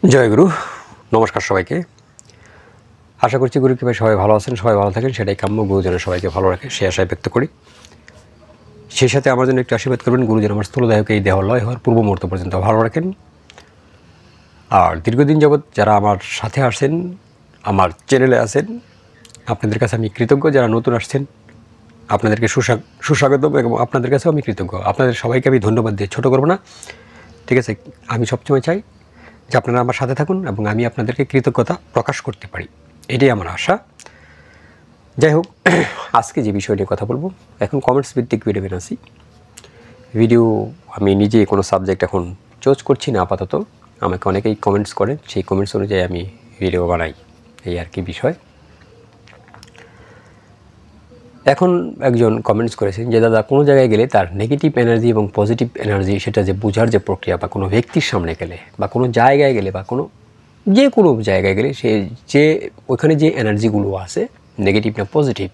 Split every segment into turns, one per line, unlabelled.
জয় গুরু। নমস্কার সবাইকে। আশা করছি গুরু কৃপায় সবাই ভালো আছেন, সবাই ভালো থাকেন, সেটাই কাম্য। গুরুজনের সবাইকে ভালো রাখে সে আশায় ব্যক্ত করি। সেই সাথে আমার জন্য একটু আশীর্বাদ করবেন, গুরুজন আমার স্থূলদায়কে এই দেহ লয় হওয়ার পূর্ব মুহূর্ত পর্যন্ত ভালো রাখেন। আর দীর্ঘদিন যাবৎ যারা আমার সাথে আসছেন, আমার চ্যানেলে আছেন, আপনাদের কাছে আমি কৃতজ্ঞ। যারা নতুন আসছেন আপনাদেরকে সুস্বাগতম, এবং আপনাদের কাছেও আমি কৃতজ্ঞ। আপনাদের সবাইকে আমি ধন্যবাদ দিয়ে ছোটো করবো না, ঠিক আছে? আমি সবসময় চাই যে আপনারা আমার সাথে থাকুন এবং আমি আপনাদেরকে কৃতজ্ঞতা প্রকাশ করতে পারি, এটাই আমার আশা। যাই হোক, আজকে যে বিষয় নিয়ে কথা বলবো, এখন কমেন্টস ভিত্তিক ভিডিও বানাচ্ছি। ভিডিও আমি নিজে কোনো সাবজেক্ট এখন চুজ করছি না আপাতত। আমাকে অনেকেই কমেন্টস করেন, সেই কমেন্টস অনুযায়ী আমি ভিডিও বানাই, এই আর কি বিষয়। এখন একজন কমেন্টস করেছেন যে দাদা, কোনো জায়গায় গেলে তার নেগেটিভ এনার্জি এবং পজিটিভ এনার্জি সেটা যে বোঝার যে প্রক্রিয়া, বা কোনো ব্যক্তির সামনে গেলে বা কোনো জায়গায় গেলে বা কোনো জায়গায় গেলে সে যে ওখানে যে এনার্জিগুলো আছে, নেগেটিভ না পজিটিভ,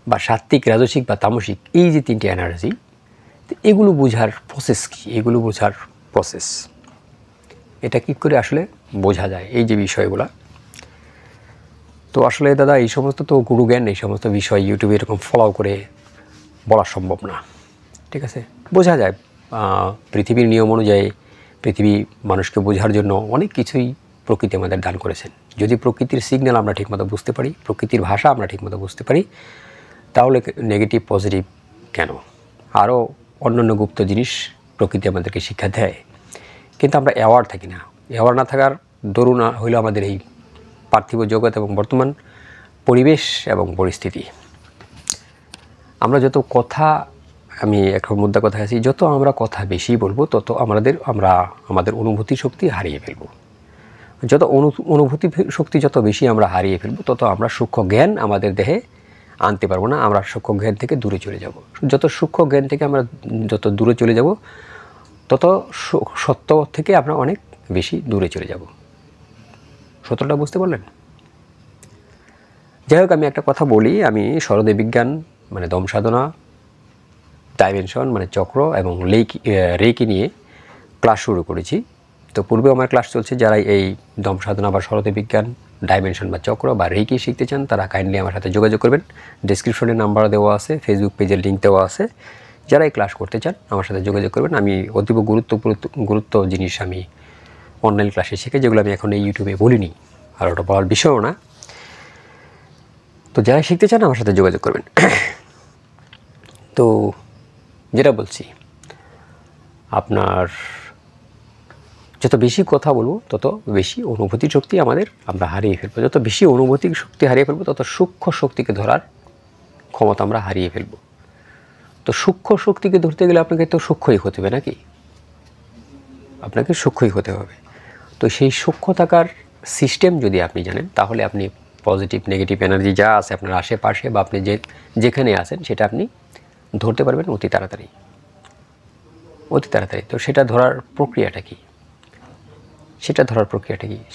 বা সাত্ত্বিক, রাজসিক বা তামসিক, এই যে তিনটে এনার্জি, এগুলো বোঝার প্রসেস কী, এগুলো বোঝার প্রসেস এটা কী করে আসলে বোঝা যায়, এই যে বিষয়গুলো। তো আসলে দাদা, এই সমস্ত তো গুরুজ্ঞান, এই সমস্ত বিষয় ইউটিউবে এরকম ফলো করে বলা সম্ভব না, ঠিক আছে? বোঝা যায় পৃথিবীর নিয়ম অনুযায়ী। পৃথিবী মানুষকে বোঝার জন্য অনেক কিছুই প্রকৃতি আমাদের দান করেছেন। যদি প্রকৃতির সিগন্যাল আমরা ঠিকমতো বুঝতে পারি, প্রকৃতির ভাষা আমরা ঠিকমতো বুঝতে পারি, তাহলে নেগেটিভ পজিটিভ কেন, আরও অন্যান্য গুপ্ত জিনিস প্রকৃতি আমাদেরকে শিক্ষা দেয়। কিন্তু আমরা অ্যাওয়ার থাকি না। অ্যাওয়ার না থাকার দরুন হইল আমাদের এই পার্থিব জগৎ এবং বর্তমান পরিবেশ এবং পরিস্থিতি। আমরা যত কথা, আমি এখন মুদ্রা কথা আছি, যত আমরা কথা বেশি বলবো তত আমাদের অনুভূতি শক্তি হারিয়ে ফেলব। যত অনুভূতি শক্তি যত বেশি আমরা হারিয়ে ফেলবো, তত আমরা সূক্ষ্ম জ্ঞান আমাদের দেহে আনতে পারবো না। আমরা সূক্ষ্ম জ্ঞান থেকে দূরে চলে যাব। যত সূক্ষ্ম জ্ঞান থেকে আমরা যত দূরে চলে যাব, তত সত্য থেকে আমরা অনেক বেশি দূরে চলে যাব। সত্যটা বুঝতে পারলেন? যাই হোক, আমি একটা কথা বলি। আমি সরদেব বিজ্ঞান মানে দম সাধনা, ডাইমেনশন মানে চক্র এবং রেকি নিয়ে ক্লাস শুরু করেছি। তো পূর্বে আমার ক্লাস চলছে। যারা এই দম সাধনা বা সরদেব বিজ্ঞান, ডাইমেনশন বা চক্র বা রেকি শিখতে চান, তারা কাইন্ডলি আমার সাথে যোগাযোগ করবেন। ডেসক্রিপশনে নাম্বার দেওয়া আছে, ফেসবুক পেজের লিঙ্ক দেওয়া আছে। যারা এই ক্লাস করতে চান আমার সাথে যোগাযোগ করবেন। আমি অতীব গুরুত্ব জিনিস আমি অনলাইন ক্লাসে শিখে, যেগুলো আমি এখন এই ইউটিউবে বলিনি, আর ওটা বলার বিষয়ও না। তো যারা শিখতে চান আমার সাথে যোগাযোগ করবেন। তো যেটা বলছি, আপনার যত বেশি কথা বলবো তত বেশি অনুভূতি শক্তি আমরা হারিয়ে ফেলবো। যত বেশি অনুভূতি শক্তি হারিয়ে ফেলবো, তত সূক্ষ্ম শক্তিকে ধরার ক্ষমতা আমরা হারিয়ে ফেলবো। তো সূক্ষ্ম শক্তিকে ধরতে গেলে আপনাকে তো সূক্ষ্মই হতে হবে, নাকি? আপনাকে সূক্ষ্মই হতে হবে। তো সেই সূক্ষ্ম থাকার সিস্টেম যদি আপনি জানেন, তাহলে আপনি পজিটিভ নেগেটিভ এনার্জি যা আছে আপনার আশেপাশে বা আপনি যেখানে আছেন, সেটা আপনি ধরতে পারবেন অতি তাড়াতাড়ি। তো সেটা ধরার প্রক্রিয়াটা কী?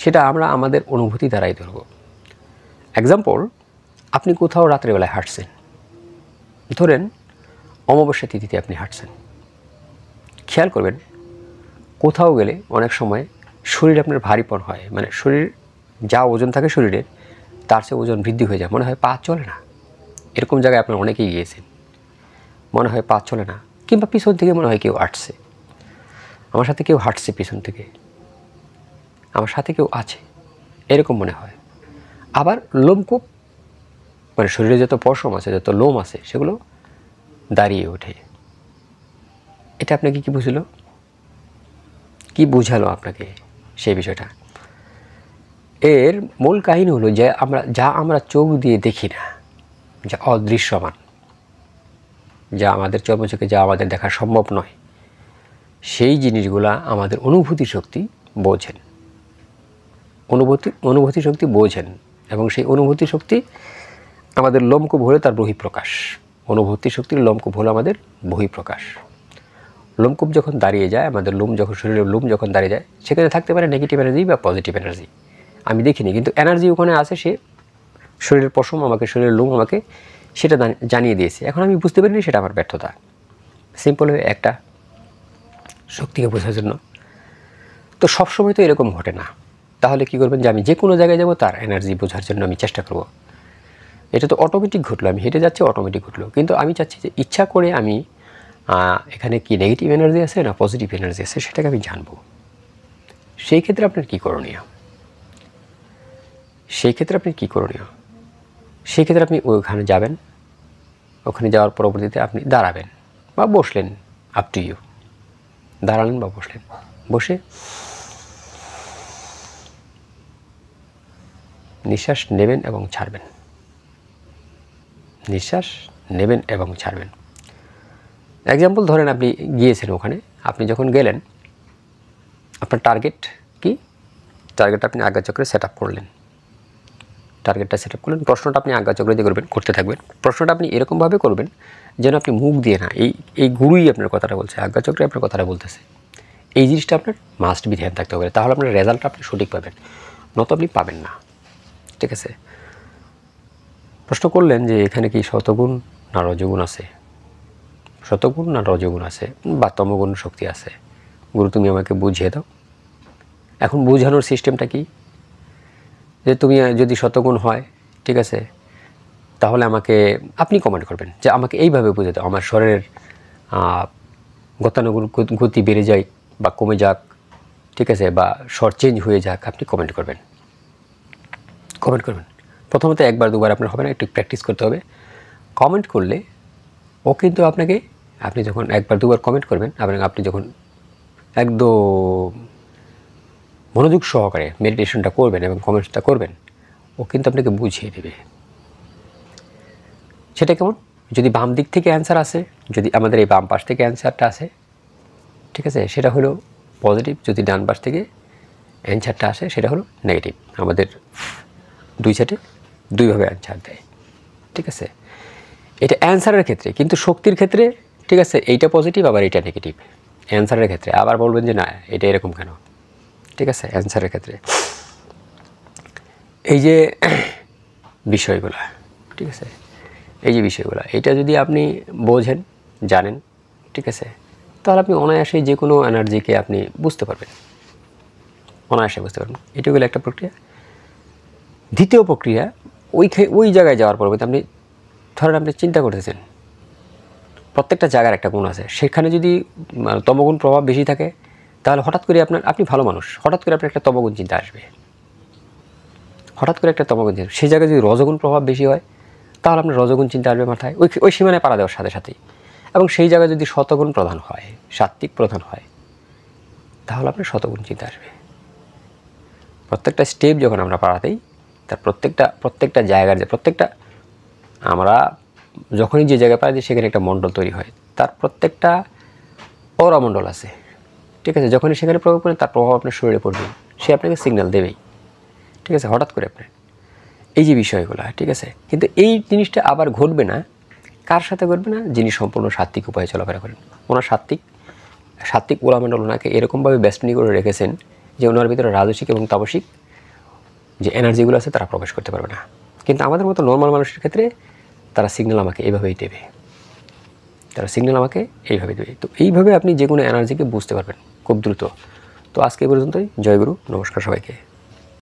সেটা আমরা আমাদের অনুভূতি দ্বারাই ধরব। এক্সাম্পল, আপনি কোথাও রাত্রেবেলায় হাঁটছেন, ধরেন অমাবস্যা তিথিতে আপনি হাঁটছেন। খেয়াল করবেন, কোথাও গেলে অনেক সময় শরীর আপনার ভারীপন হয়, মানে শরীর যা ওজন থাকে শরীরের, তার চেয়ে ওজন বৃদ্ধি হয়ে যায়। মনে হয় পা চলে না। এরকম জায়গায় আপনার অনেকেই গিয়েছেন। মনে হয় পা চলে না, কিংবা পিছন থেকে মনে হয় কেউ হাঁটছে। আমার সাথে কেউ হাঁটছে পিছন থেকে, আমার সাথে কেউ আছে, এরকম মনে হয়। আবার লোমকূপ, মানে শরীরে যত পশম আছে, যত লোম আছে, সেগুলো দাঁড়িয়ে ওঠে। এটা আপনাকে কি বুঝলো, কি বুঝালো আপনাকে সেই বিষয়টা? এর মূল কাহিনী হলো যে আমরা চোখ দিয়ে দেখি না, যা অদৃশ্যমান, যা আমাদের চর্মচোখে যা আমাদের দেখা সম্ভব নয়, সেই জিনিসগুলা আমাদের অনুভূতি শক্তি বোঝেন। অনুভূতি শক্তি বোঝেন, এবং সেই অনুভূতি শক্তি আমাদের লোমকূপ হলো তার বহিঃপ্রকাশ। অনুভূতি শক্তির লোমকূপ হলো আমাদের বহিঃপ্রকাশ। লোমকূপ যখন দাঁড়িয়ে যায়, আমাদের শরীরের লোম যখন দাঁড়িয়ে যায়, সেখানে থাকতে পারে নেগেটিভ এনার্জি বা পজিটিভ এনার্জি, আমি দেখিনি, কিন্তু এনার্জি ওখানে আছে। সে শরীরের পশম আমাকে, শরীরের লোম আমাকে সেটা জানিয়ে দিয়েছে। এখন আমি বুঝতে পারিনি, সেটা আমার ব্যর্থতা। সিম্পল হয়ে একটা শক্তিকে বোঝার জন্য তো সবসময় তো এরকম ঘটে না। তাহলে কি করবেন যে আমি যে কোনো জায়গায় যাব তার এনার্জি বোঝার জন্য আমি চেষ্টা করব। এটা তো অটোমেটিক ঘটলো, আমি হেঁটে যাচ্ছি অটোমেটিক ঘটলো, কিন্তু আমি চাচ্ছি যে ইচ্ছা করে আমি এখানে কি নেগেটিভ এনার্জি আছে না পজিটিভ এনার্জি আছে সেটাকে আমি জানবো। সেই ক্ষেত্রে আপনার কী করণীয়? সেই ক্ষেত্রে আপনি ওইখানে যাবেন। ওখানে যাওয়ার পরবর্তীতে আপনি দাঁড়াবেন বা বসলেন, আপ টু ইউ। দাঁড়ালেন বা বসলেন, বসে নিঃশ্বাস নেবেন এবং ছাড়বেন, নিঃশ্বাস নেবেন এবং ছাড়বেন। এক্সাম্পল ধরেন আপনি গিয়েছেন ওখানে, আপনি যখন গেলেন আপনার টার্গেট কি? টার্গেট আপনি আজ্ঞাচক্রে সেট আপ করলেন, টার্গেটটা সেট আপ করলেন। প্রশ্নটা আপনি আজ্ঞাচক্রে দিয়ে করতে থাকবেন। প্রশ্নটা আপনি এরকমভাবে করবেন যেন আপনি মুখ দিয়ে না, এই গুরুই আপনার কথাটা বলছে, আজ্ঞাচক্রে আপনার কথাটা বলতেছে। এই জিনিসটা আপনার মাস্ট বি ধ্যান থাকতে হবে, তাহলে আপনার রেজাল্টটা আপনি সঠিক পাবেন, নত আপনি পাবেন না। ঠিক আছে? প্রশ্ন করলেন যে এখানে কি শতগুণ না রজগুণ আছে, শতগুণ না রজগুণ আছে বা তমগুণ শক্তি আছে, গুরু তুমি আমাকে বুঝিয়ে দাও। এখন বোঝানোর সিস্টেমটা কি? যে তুমি যদি শতগুণ হয়, ঠিক আছে, তাহলে আমাকে আপনি কমেন্ট করবেন যে আমাকে এইভাবে বুঝে দাও, আমার শরীরের গতানুগতিক গতি বেড়ে যায় বা কমে যাক, ঠিক আছে, বা শর্ট চেঞ্জ হয়ে যাক, আপনি কমেন্ট করবেন। প্রথমত একবার দুবার আপনার হবে না, একটু প্র্যাকটিস করতে হবে। কমেন্ট করলে ও কিন্তু আপনাকে, আপনি যখন একবার দুবার কমেন্ট করবেন এবং আপনি যখন একদম মনোযোগ সহকারে মেডিটেশনটা করবেন এবং কমেন্টসটা করবেন, ও কিন্তু আপনাকে বুঝিয়ে দেবে। সেটা কেমন? যদি বাম দিক থেকে অ্যান্সার আসে, যদি আমাদের এই বাম পাশ থেকে অ্যান্সারটা আসে, ঠিক আছে, সেটা হলো পজিটিভ। যদি ডান পাশ থেকে অ্যান্সারটা আসে সেটা হলো নেগেটিভ। আমাদের দুই সাইডে দুইভাবে অ্যান্সার দেয়। ঠিক আছে? এটা অ্যান্সারের ক্ষেত্রে, কিন্তু শক্তির ক্ষেত্রে, ঠিক আছে, এইটা পজিটিভ আবার এইটা নেগেটিভ। অ্যান্সারের ক্ষেত্রে আবার বলবেন যে না এটা এরকম কেন, ঠিক আছে? অ্যান্সারের ক্ষেত্রে এই যে বিষয়গুলো, ঠিক আছে, এই যে বিষয়গুলো, এটা যদি আপনি বোঝেন, জানেন, ঠিক আছে, তাহলে আপনি অনায়াসেই যে কোনো এনার্জিকে আপনি বুঝতে পারবেন, অনায়াসে বুঝতে পারবেন। এটা হলো একটা প্রক্রিয়া। দ্বিতীয় প্রক্রিয়া, ওই জায়গায় যাওয়ার পর আপনি ধরেন আপনি চিন্তা করতেছেন, প্রত্যেকটা জায়গার একটা গুণ আছে, সেখানে যদি তমগুণ প্রভাব বেশি থাকে তাহলে হঠাৎ করে আপনি ভালো মানুষ, হঠাৎ করে আপনার একটা তমগুণ চিন্তা আসবে, হঠাৎ করে একটা তমগুণ চিন্তা। সেই জায়গায় যদি রজগুণ প্রভাব বেশি হয় তাহলে আপনার রজগুণ চিন্তা আসবে মাথায়, ওই সীমানায় পাড়া দেওয়ার সাথে সাথেই। এবং সেই জায়গায় যদি শতগুণ প্রধান হয়, সাত্ত্বিক প্রধান হয়, তাহলে আপনার শতগুণ চিন্তা আসবে। প্রত্যেকটা স্টেপ যখন আমরা পাড়াতেই, তার প্রত্যেকটা জায়গার যে আমরা যখনই যে জায়গায় পাড়া দিই সেখানে একটা মণ্ডল তৈরি হয়, তার প্রত্যেকটা অরা মণ্ডল আছে, ঠিক আছে? যখনই সেখানে প্রভাব পড়ে তার প্রভাব আপনার শরীরে পড়বে, সে আপনাকে সিগন্যাল দেবেই, ঠিক আছে? হঠাৎ করে আপনার এই যে বিষয়গুলো, ঠিক আছে, কিন্তু এই জিনিসটা আবার ঘটবে না, কার সাথে ঘটবে না? যিনি সম্পূর্ণ সাত্ত্বিক উপায়ে চলাফেরা করেন। ওনার সাত্ত্বিক ওলামণ্ডল ওনাকে এরকমভাবে বেষ্টনী করে রেখেছেন যে ওনার ভিতরে রাজসিক এবং তাপসিক যে এনার্জিগুলো আছে তারা প্রবেশ করতে পারবে না। কিন্তু আমাদের মতো নর্মাল মানুষের ক্ষেত্রে তারা সিগন্যাল আমাকে এইভাবেই দেবে, তো এইভাবে আপনি যে কোনো এনার্জিকে বুঝতে পারবেন খুব দ্রুত। তো আজকে এই পর্যন্তই। জয় গুরু, নমস্কার সবাইকে।